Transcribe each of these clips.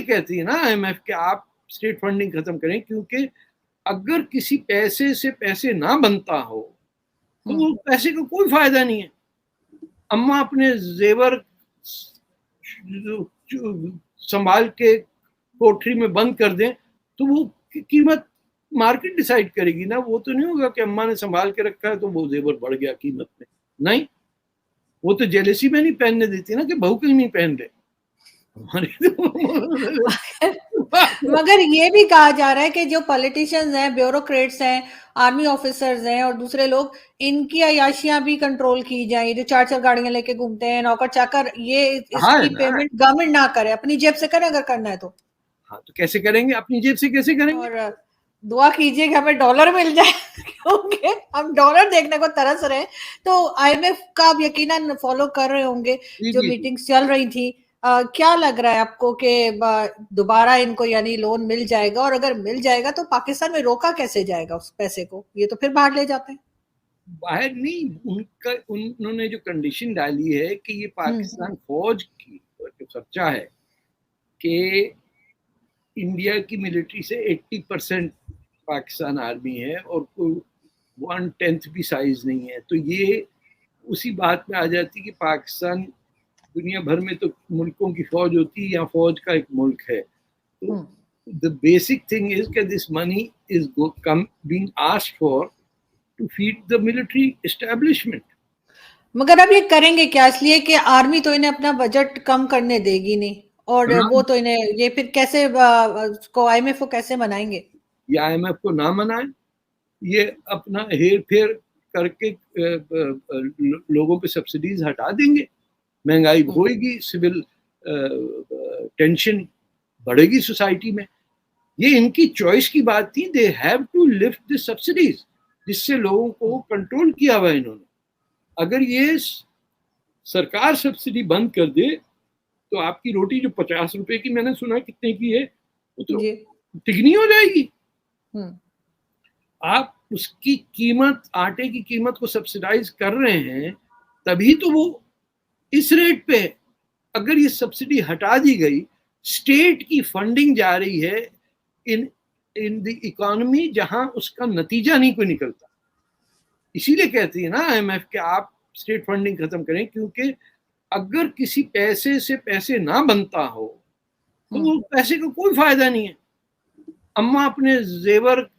कहती है ना IMF कि आप स्टेट फंडिंग खत्म करें, क्योंकि अगर किसी पैसे से पैसे ना बनता हो तो वो पैसे का कोई फायदा नहीं है। अम्मा अपने जेवर संभाल के कोठरी में बंद कर दें तो वो कीमत मार्केट डिसाइड करेगी ना। वो तो नहीं होगा कि अम्मा ने संभाल के रखा है तो वो जेवर बढ़ गया कीमत में। नहीं, वो तो जेलसी में नहीं पहनने देती ना कि बहू क्यों नहीं पहन रहे। मगर ये भी कहा जा रहा है कि जो पॉलिटिशियंस हैं, ब्यूरोक्रेट्स हैं, आर्मी ऑफिसर्स हैं और दूसरे लोग, इनकी अयाशियां भी कंट्रोल की जाए। जो 4-4 गाड़ियां लेके घूमते हैं, नौकर चाकर, ये इसकी पेमेंट गवर्नमेंट ना करे, अपनी जेब से करे अगर करना है तो। हाँ, तो कैसे करेंगे? अपनी जेब से कैसे करेंगे? और दुआ कीजिए कि हमें डॉलर मिल जाए क्योंकि हम डॉलर देखने को तरस रहे हैं। तो IMF का आप यकीनन फॉलो कर रहे होंगे जो मीटिंग्स चल रही थी। क्या लग रहा है आपको कि दोबारा इनको यानी लोन मिल जाएगा, और अगर मिल जाएगा तो पाकिस्तान में रोका कैसे जाएगा उस पैसे को? ये तो फिर बाहर ले जाते हैं। बाहर नहीं, उन्होंने जो कंडीशन डाली है कि ये पाकिस्तान फौज की जो खर्चा है कि इंडिया की मिलिट्री से 80% पाकिस्तान आर्मी है और कोई 1/10 भी साइज नहीं है, तो ये उसी बात में आ जाती कि पाकिस्तान दुनिया भर में तो मुल्कों की फौज होती है, यहाँ फौज का एक मुल्क है। तो द बेसिक थिंग इज कि this money is being asked for to feed the military establishment. मगर अब ये करेंगे क्या? इसलिए कि आर्मी तो इन्हें अपना बजट कम करने देगी नहीं, और वो तो इन्हें ये फिर कैसे को IMF को कैसे मनाएंगे? ये IMF को ना मनाएं, ये अपना हेर फेर करके लोगों पे सब्सिडीज हटा देंगे, महंगाई होएगी, सिविल टेंशन बढ़ेगी सोसाइटी में। ये इनकी चॉइस की बात थी। They have to lift the subsidies, जिससे लोगों को कंट्रोल किया हुआ इन्होंने। अगर ये सरकार सब्सिडी बंद कर दे तो आपकी रोटी जो 50 रुपए की मैंने सुना कितने की है, वो तो तिगनी हो जाएगी। आप उसकी कीमत, आटे की कीमत को सब्सिडाइज कर रहे हैं तभी तो वो इस रेट पे। अगर ये सब्सिडी हटा दी गई, स्टेट की फंडिंग जा रही है इन द इकोनॉमी जहां उसका नतीजा नहीं कोई निकलता। इसीलिए कहती है ना IMF कि आप स्टेट फंडिंग खत्म करें, क्योंकि अगर किसी पैसे से पैसे ना बनता हो तो वो पैसे का कोई फायदा नहीं है। अम्मा अपने जेवर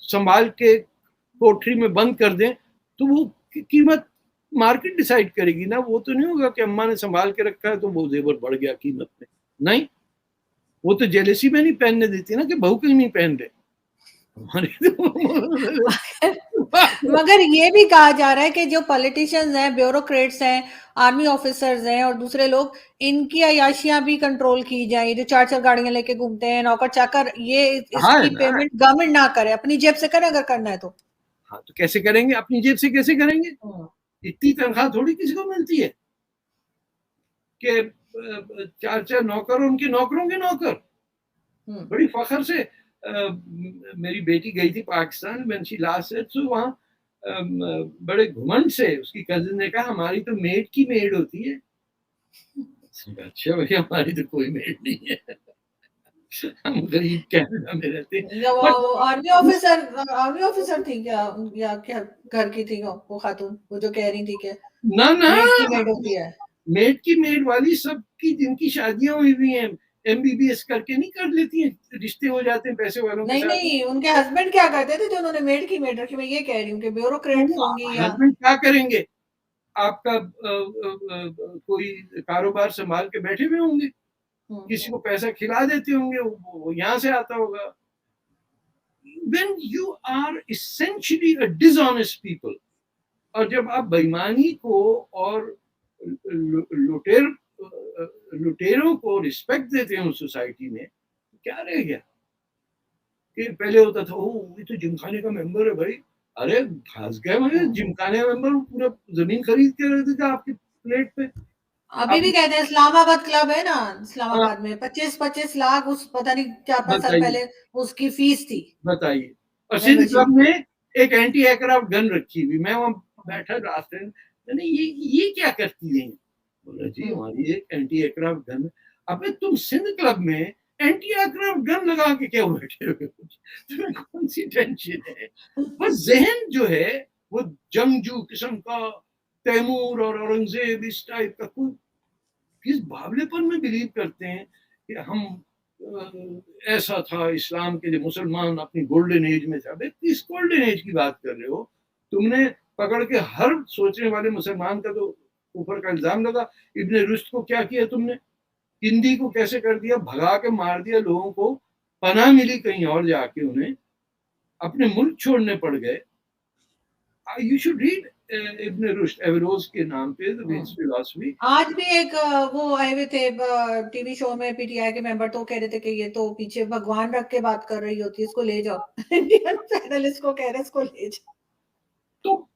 संभाल के कोठरी में बंद कर दें तो वो कीमत मार्केट डिसाइड करेगी ना। वो तो नहीं होगा कि अम्मा ने संभाल के रखा है तो वो जेवर बढ़ गया कीमत में। नहीं, वो तो जेलसी में नहीं पहनने देती ना कि बहू क्यों नहीं पहन रहे। मगर ये भी कहा जा रहा है कि जो पॉलिटिशियंस हैं, ब्यूरोक्रेट्स हैं, आर्मी ऑफिसर्स हैं और दूसरे लोग, इनकी अयाशियां भी कंट्रोल की जाए। जो 4-4 गाड़ियां लेके घूमते हैं, नौकर चाकर, ये इसकी पेमेंट गवर्नमेंट ना करे, अपनी जेब से करे अगर करना है तो। हाँ, तो कैसे करेंगे? अपनी जेब से कैसे करेंगे? इतनी तनख्वाह थोड़ी किसी को मिलती है कि 4-4 नौकर, उनके नौकरों के नौकर। बड़ी फखर से मेरी बेटी गई थी Pakistan, when she last said, तो वहाँ बड़े घुमंड से उसकी कजिन ने कहा हमारी तो मेड की मेड होती है। अच्छा भैया, हमारी तो कोई मेड नहीं है, हम गरीब कनाडा में रहते हैं। आर्मी ऑफिसर थी क्या, या क्या घर की थी वो खातून, वो जो कह रही थी कि ना मेड की मेड होती है? मेड की मेड वाली सबकी जिनकी शादियां हुई हुई हैं MBBS करके नहीं कर लेती हैं, रिश्ते हो जाते हैं पैसे वालों के साथ। नहीं, उनके हस्बैंड क्या करते थे जो उन्होंने मेड की मेड रखी? मैं ये कह रही हूँ कि ब्यूरोक्रेट्स होंगी या हस्बैंड क्या करेंगे? आपका कोई कारोबार संभाल के बैठे हुए होंगे, किसी को पैसा खिला देते होंगे, वो यहाँ से आता होगा। When you are essentially a dishonest people, और जब आप बेईमानी को और लुटेरों को रिस्पेक्ट देते हैं सोसाइटी में, क्या रह गया? कि पहले होता था ये तो जिमखाने का मेंबर है भाई, अरे घास गए मुझे, जिमखाने का मेंबर पूरा जमीन खरीद के रहते थे आपकी प्लेट पे। अभी भी कहते हैं इस्लामाबाद क्लब है ना, इस्लामाबाद में 25-25 लाख उस पता नहीं 4-5 साल पहले उसकी फीस थी। बताइए। और सिंध क्लब में एक एंटी एयरक्राफ्ट गन रखी हुई, मैं वहां बैठा रास्ते में, ये क्या करती है? बोला जी हमारी एक एंटी एयरक्राफ्ट गन। अबे तुम सिंध क्लब में एंटी एयरक्राफ्ट गन लगा के क्या बैठे हुए हो? तुम्हें कौन सी टेंशन है? बस जहन जो है वो जंगजू किस्म का, तैमूर और औरंगजेब इस टाइप का, कोई किस बावलेपन में बिलीव करते हैं कि हम ऐसा था इस्लाम के लिए, मुसलमान अपनी गोल्डन एज में था। किस गोल्डन एज की बात कर रहे हो? तुमने पकड़ के हर सोचने वाले मुसलमान का तो ऊपर का इल्जाम लगा। इब्ने रुश्द को क्या किया तुमने? हिंदी को कैसे कर दिया, भगा के मार दिया, लोगों को पनाह मिली कहीं और जाके, उन्हें अपने मुल्क छोड़ने पड़ गए। You should read Ibn Rushd Ambrose के नाम पे हिज फिलॉसफी। आज भी एक वो आए हुए थे टीवी शो में, पीटीआई के मेंबर, तो कह रहे थे कि ये तो पीछे भगवान रख के बात कर रही होती है, इसको ले जाओ। इंडियन पैनलिस्ट को कह रहे इसको ले जाओ। तो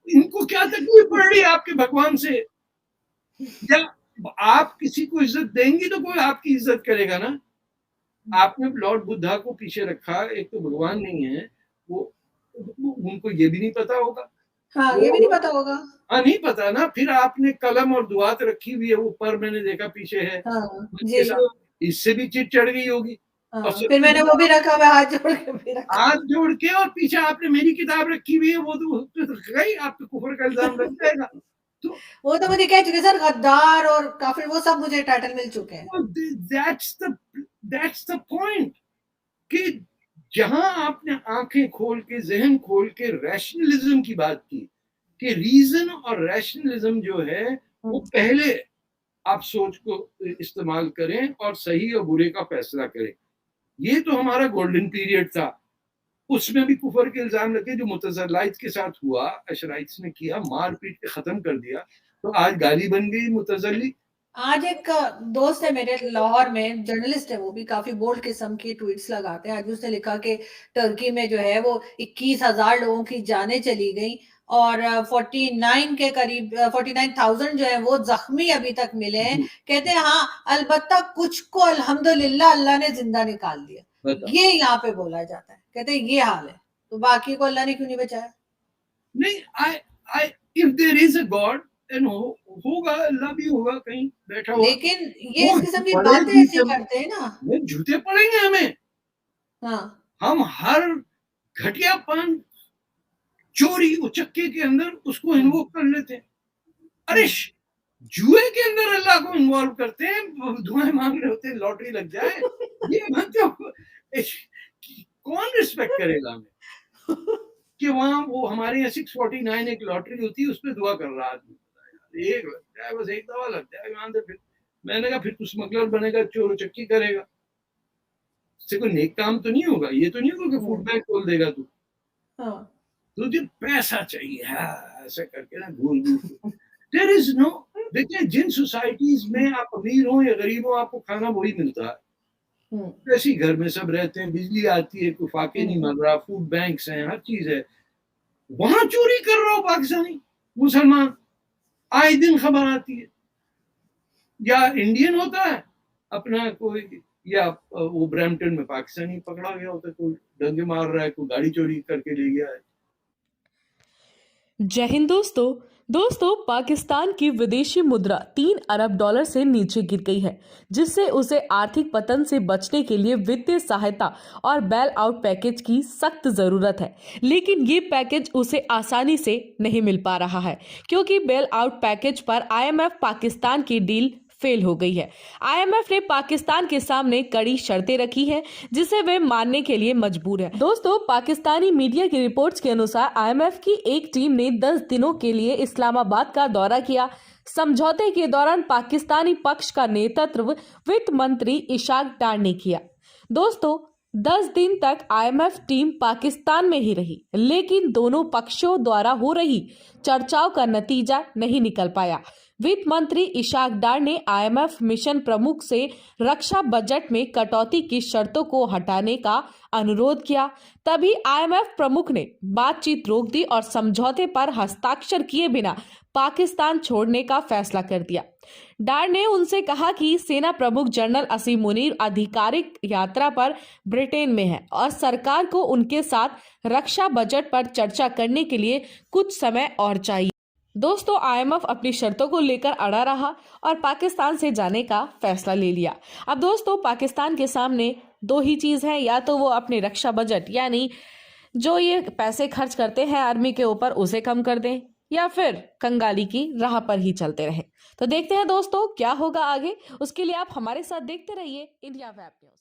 इनको क्या तकलीफ पड़ रही है आपके भगवान से? या आप किसी को इज्जत देंगी तो कोई आपकी इज्जत करेगा ना। आपने लॉर्ड बुद्धा को पीछे रखा, एक तो भगवान नहीं है वो, उनको ये भी नहीं पता होगा। हाँ, ये भी नहीं पता होगा। हाँ, नहीं पता ना। फिर आपने कलम और दुआत रखी हुई है, ऊपर मैंने देखा पीछे है। हाँ, जी। इससे भी चिट चढ़ गई होगी। हाँ, फिर मैंने वो भी रखा हुआ, हाथ जोड़ के भी रखा। हाथ जोड़ के, और पीछे आपने मेरी किताब रखी हुई है, वो तो गई, आप पे कुफर का इल्जाम लग जाएगा। तो वो तो मुझे कह चुके सर, गद्दार और काफिर, वो सब मुझे टाइटल मिल चुके हैं। that's the point कि जहां आपने आंखें खोल के, जहन खोल के रैशनलिज्म की बात की कि रीजन और रैशनलिज्म जो है वो पहले आप सोच को इस्तेमाल करें और सही और बुरे का फैसला करें। ये तो हमारा गोल्डन पीरियड था। उसमें भी कुफर के इल्जाम लगे, जो मुतज़िलाइत के साथ हुआ, अशराइट्स ने किया, मार पीट के खत्म कर दिया। तो आज गाली बन गई मुतज़िली। आज एक दोस्त है मेरे लाहौर में, जर्नलिस्ट है, वो भी काफी बोल्ड किस्म की ट्वीट्स लगाते हैं। आज उसने लिखा कि टर्की में जो है वो 21,000 लोगों की जानें चली गई और 49 के करीब 49,000 जो है वो जख्मी अभी तक मिले हैं। कहते हैं हाँ, अलबत्ता कुछ को अल्हम्दुलिल्लाह अल्लाह ने जिंदा निकाल दिया, ये यहाँ पे बोला जाता है। कहते हैं ये हाल है, तो बाकी को अल्लाह ने क्यों नहीं बचाया? नहीं, if there is a God, then होगा, अल्लाह भी होगा कहीं बैठा हुआ। लेकिन ये इस किस्म की बातें ऐसे करते हैं ना, झूठे पड़ेंगे हमें। हाँ, हम हर घटियापन, चोरी, उचक्के के अंदर उसको इन्वोक कर लेते हैं। अरे जुए के अंदर अल्लाह को इन्वॉल्व करते हैं, दुआएं मांग रहे होते हैं लॉटरी लग जाए। ये मतलब कौन रिस्पेक्ट करेगा हमें कि वहां वो हमारे यहाँ 649 एक लॉटरी होती है, उस पर दुआ कर रहा आदमी, एक लग जाए, बस एक दवा लग जाए वहां से। फिर मैंने कहा फिर तू स्मगलर बनेगा, चोर चक्की करेगा, इससे कोई नेक काम तो नहीं होगा। ये तो नहीं होगा कि फूड बैंक खोल देगा तू। तुझे पैसा चाहिए, हाँ, ऐसा करके ना घूम घूम। देयर इज नो, देखिए जिन सोसाइटीज में आप अमीर हो या गरीब हो, आपको खाना वही मिलता है। ऐसी घर में सब रहते हैं, बिजली आती है, कोई फाके नहीं मर रहा, फूड बैंक्स हैं, हर चीज है। वहां चोरी कर रहा हो पाकिस्तानी मुसलमान, आए दिन खबर आती है। या इंडियन होता है अपना कोई, या वो ब्रैम्पटन में पाकिस्तानी पकड़ा गया होता है, कोई डंगे मार रहा है, कोई गाड़ी चोरी करके ले गया है। जय हिंद दोस्तों, पाकिस्तान की विदेशी मुद्रा 3 अरब डॉलर से नीचे गिर गई है, जिससे उसे आर्थिक पतन से बचने के लिए वित्तीय सहायता और बेल आउट पैकेज की सख्त जरूरत है। लेकिन ये पैकेज उसे आसानी से नहीं मिल पा रहा है, क्योंकि बेल आउट पैकेज पर IMF पाकिस्तान की डील फेल हो गई है। IMF ने पाकिस्तान के सामने कड़ी शर्तें रखी हैं, जिसे वे मानने के लिए मजबूर है। दोस्तों, पाकिस्तानी मीडिया की रिपोर्ट्स के अनुसार IMF की एक टीम ने 10 दिनों के लिए इस्लामाबाद का दौरा किया। समझौते के दौरान पाकिस्तानी पक्ष का नेतृत्व वित्त मंत्री इशाक डार ने किया। दोस्तों, 10 दिन तक IMF टीम पाकिस्तान में ही रही, लेकिन दोनों पक्षों द्वारा हो रही चर्चाओं का नतीजा नहीं निकल पाया। वित्त मंत्री इशाक डार ने IMF मिशन प्रमुख से रक्षा बजट में कटौती की शर्तों को हटाने का अनुरोध किया। तभी IMF प्रमुख ने बातचीत रोक दी और समझौते पर हस्ताक्षर किए बिना पाकिस्तान छोड़ने का फैसला कर दिया। डार ने उनसे कहा कि सेना प्रमुख जनरल असीम मुनीर आधिकारिक यात्रा पर ब्रिटेन में है और सरकार को उनके साथ रक्षा बजट पर चर्चा करने के लिए कुछ समय और चाहिए। दोस्तों आईएमएफ अपनी शर्तों को लेकर अड़ा रहा और पाकिस्तान से जाने का फैसला ले लिया। अब दोस्तों पाकिस्तान के सामने दो ही चीज है, या तो वो अपने रक्षा बजट यानी जो ये पैसे खर्च करते हैं आर्मी के ऊपर उसे कम कर दें, या फिर कंगाली की राह पर ही चलते रहें। तो देखते हैं दोस्तों क्या होगा आगे, उसके लिए आप हमारे साथ देखते रहिए इंडिया वेब न्यूज।